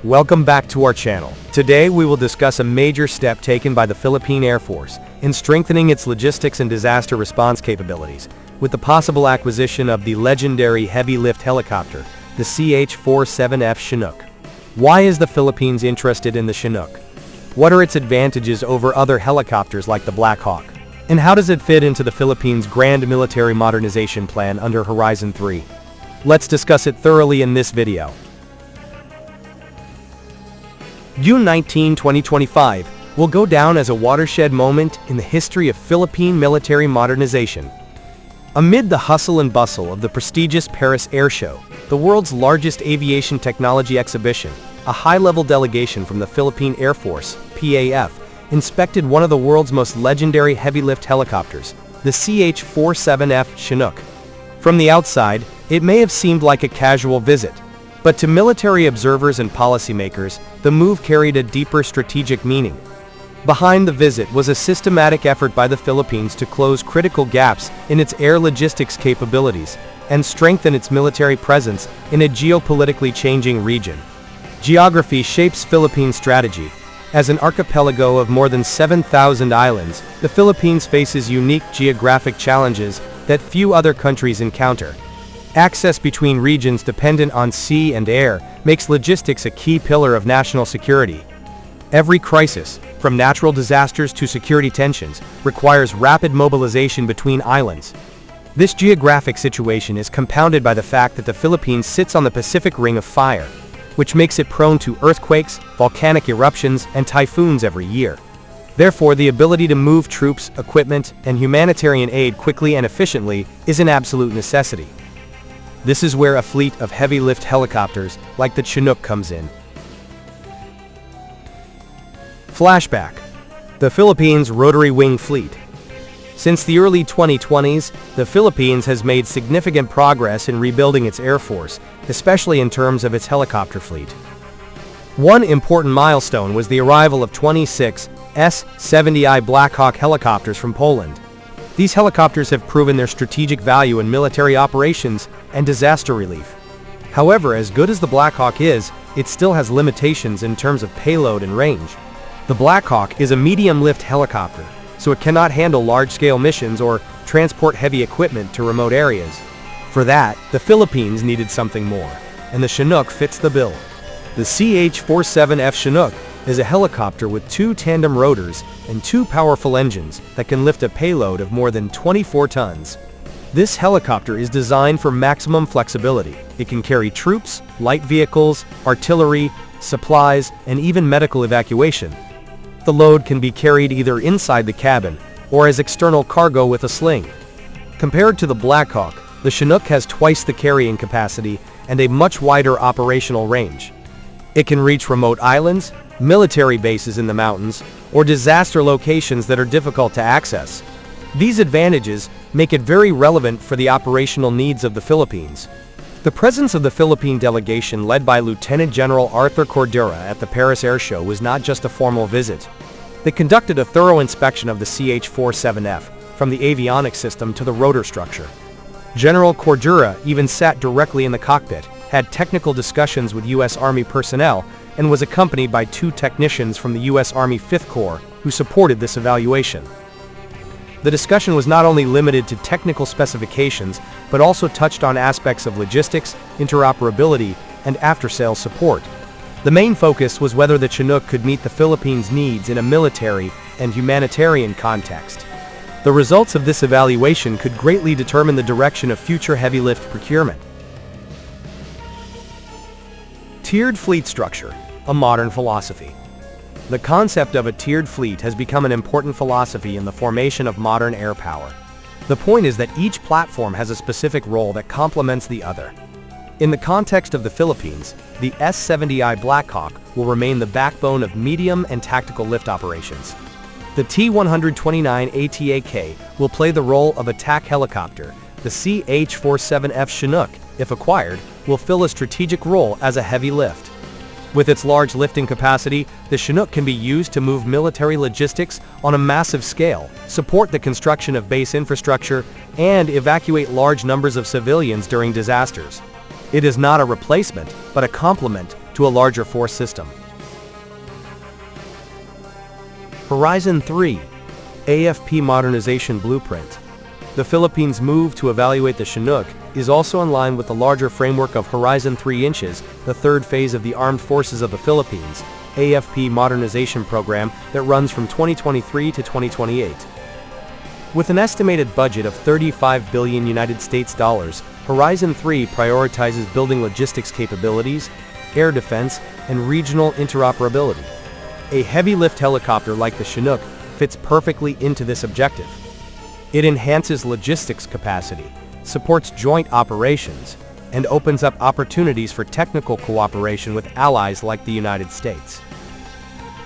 Welcome back to our channel. Today we will discuss a major step taken by the Philippine Air Force in strengthening its logistics and disaster response capabilities, with the possible acquisition of the legendary heavy-lift helicopter, the CH-47F Chinook. Why is the Philippines interested in the Chinook? What are its advantages over other helicopters like the Black Hawk? And how does it fit into the Philippines' grand military modernization plan under Horizon 3? Let's discuss it thoroughly in this video. June 19, 2025 will go down as a watershed moment in the history of Philippine military modernization. Amid the hustle and bustle of the prestigious Paris Air Show, the world's largest aviation technology exhibition, a high-level delegation from the Philippine Air Force, PAF, inspected one of the world's most legendary heavy-lift helicopters, the CH-47F Chinook. From the outside, it may have seemed like a casual visit, but to military observers and policymakers, the move carried a deeper strategic meaning. Behind the visit was a systematic effort by the Philippines to close critical gaps in its air logistics capabilities and strengthen its military presence in a geopolitically changing region. Geography shapes Philippine strategy. As an archipelago of more than 7,000 islands, the Philippines faces unique geographic challenges that few other countries encounter. Access between regions dependent on sea and air makes logistics a key pillar of national security. Every crisis, from natural disasters to security tensions, requires rapid mobilization between islands. This geographic situation is compounded by the fact that the Philippines sits on the Pacific Ring of Fire, which makes it prone to earthquakes, volcanic eruptions, and typhoons every year. Therefore, the ability to move troops, equipment, and humanitarian aid quickly and efficiently is an absolute necessity. This is where a fleet of heavy-lift helicopters like the Chinook comes in. Flashback. The Philippines' rotary wing fleet. Since the early 2020s, the Philippines has made significant progress in rebuilding its air force, especially in terms of its helicopter fleet. One important milestone was the arrival of 26 S-70I Black Hawk helicopters from Poland. These helicopters have proven their strategic value in military operations and disaster relief. However, as good as the Black Hawk is, it still has limitations in terms of payload and range. The Black Hawk is a medium-lift helicopter, so it cannot handle large-scale missions or transport heavy equipment to remote areas. For that, the Philippines needed something more, and the Chinook fits the bill. The CH-47F Chinook is a helicopter with 2 tandem rotors and 2 powerful engines that can lift a payload of more than 24 tons. This helicopter is designed for maximum flexibility. It can carry troops, light vehicles, artillery, supplies, and even medical evacuation. The load can be carried either inside the cabin or as external cargo with a sling. Compared to the Black Hawk, the Chinook has twice the carrying capacity and a much wider operational range. It can reach remote islands, military bases in the mountains, or disaster locations that are difficult to access. These advantages make it very relevant for the operational needs of the Philippines. The presence of the Philippine delegation led by Lieutenant General Arthur Cordura at the Paris Air Show was not just a formal visit. They conducted a thorough inspection of the CH-47F, from the avionics system to the rotor structure. General Cordura even sat directly in the cockpit, had technical discussions with U.S. Army personnel, and was accompanied by 2 technicians from the U.S. Army 5th Corps who supported this evaluation. The discussion was not only limited to technical specifications, but also touched on aspects of logistics, interoperability, and after-sales support. The main focus was whether the Chinook could meet the Philippines' needs in a military and humanitarian context. The results of this evaluation could greatly determine the direction of future heavy-lift procurement. Tiered fleet structure, a modern philosophy. The concept of a tiered fleet has become an important philosophy in the formation of modern air power. The point is that each platform has a specific role that complements the other. In the context of the Philippines, the S-70I Black Hawk will remain the backbone of medium and tactical lift operations. The T-129 ATAK will play the role of attack helicopter. The CH-47F Chinook, if acquired, will fill a strategic role as a heavy lift. With its large lifting capacity, the Chinook can be used to move military logistics on a massive scale, support the construction of base infrastructure, and evacuate large numbers of civilians during disasters. It is not a replacement, but a complement to a larger force system. Horizon 3. AFP Modernization Blueprint. The Philippines' move to evaluate the Chinook is also in line with the larger framework of Horizon 3 Inches, the third phase of the Armed Forces of the Philippines, AFP Modernization program that runs from 2023 to 2028. With an estimated budget of $35 billion United States dollars, Horizon 3 prioritizes building logistics capabilities, air defense, and regional interoperability. A heavy-lift helicopter like the Chinook fits perfectly into this objective. It enhances logistics capacity, supports joint operations, and opens up opportunities for technical cooperation with allies like the United States.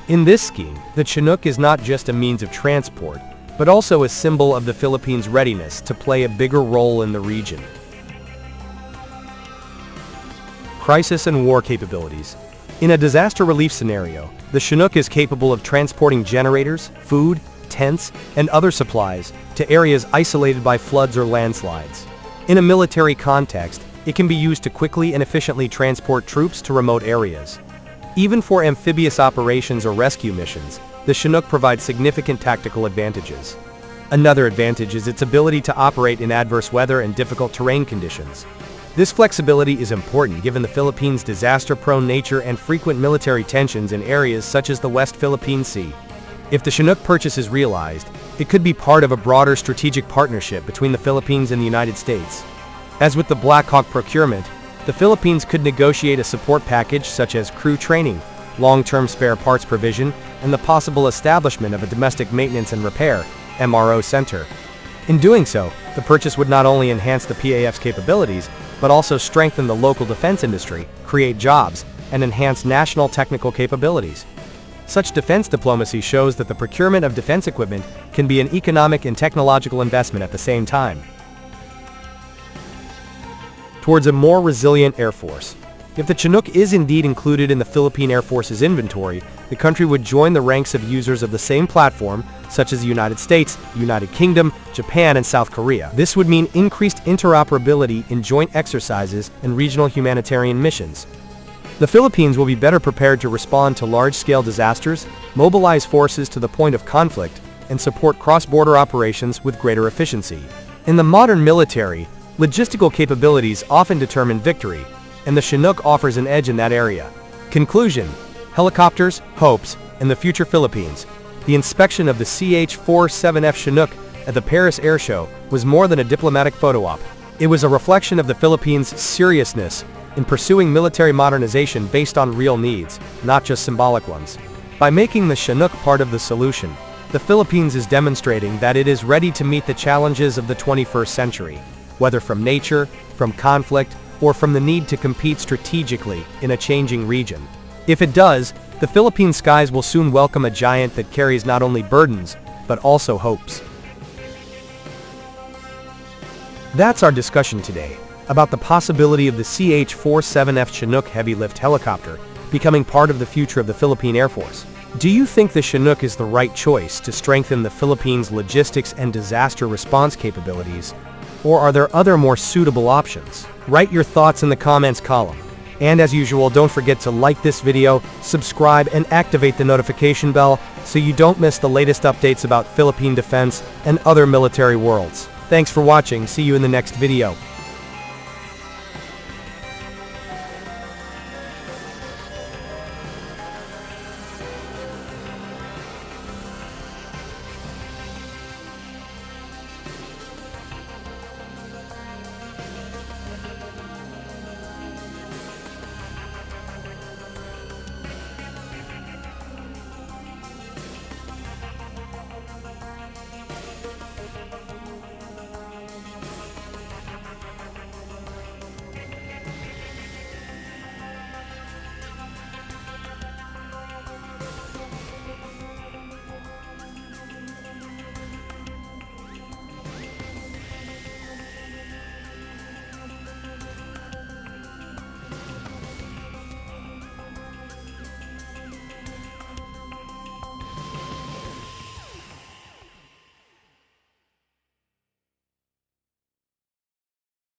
In this scheme, the Chinook is not just a means of transport, but also a symbol of the Philippines' readiness to play a bigger role in the region. Crisis and war capabilities. In a disaster relief scenario, the Chinook is capable of transporting generators, food, tents, and other supplies to areas isolated by floods or landslides. In a military context, it can be used to quickly and efficiently transport troops to remote areas. Even for amphibious operations or rescue missions, the Chinook provides significant tactical advantages. Another advantage is its ability to operate in adverse weather and difficult terrain conditions. This flexibility is important given the Philippines' disaster-prone nature and frequent military tensions in areas such as the West Philippine Sea. If the Chinook purchase is realized, it could be part of a broader strategic partnership between the Philippines and the United States. As with the Black Hawk procurement, the Philippines could negotiate a support package such as crew training, long-term spare parts provision, and the possible establishment of a domestic maintenance and repair (MRO) center. In doing so, the purchase would not only enhance the PAF's capabilities, but also strengthen the local defense industry, create jobs, and enhance national technical capabilities. Such defense diplomacy shows that the procurement of defense equipment can be an economic and technological investment at the same time. Towards a more resilient Air Force. If the Chinook is indeed included in the Philippine Air Force's inventory, the country would join the ranks of users of the same platform, such as the United States, United Kingdom, Japan, and South Korea. This would mean increased interoperability in joint exercises and regional humanitarian missions. The Philippines will be better prepared to respond to large-scale disasters, mobilize forces to the point of conflict, and support cross-border operations with greater efficiency. In the modern military, logistical capabilities often determine victory, and the Chinook offers an edge in that area. Conclusion: helicopters, hopes, and the future Philippines. The inspection of the CH-47F Chinook at the Paris Air Show was more than a diplomatic photo op. It was a reflection of the Philippines' seriousness in pursuing military modernization based on real needs, not just symbolic ones. By making the Chinook part of the solution, the Philippines is demonstrating that it is ready to meet the challenges of the 21st century, whether from nature, from conflict, or from the need to compete strategically in a changing region. If it does, the Philippine skies will soon welcome a giant that carries not only burdens, but also hopes. That's our discussion today about the possibility of the CH-47F Chinook heavy-lift helicopter becoming part of the future of the Philippine Air Force. Do you think the Chinook is the right choice to strengthen the Philippines' logistics and disaster response capabilities, or are there other more suitable options? Write your thoughts in the comments column. And as usual, don't forget to like this video, subscribe, and activate the notification bell so you don't miss the latest updates about Philippine defense and other military worlds. Thanks for watching. See you in the next video.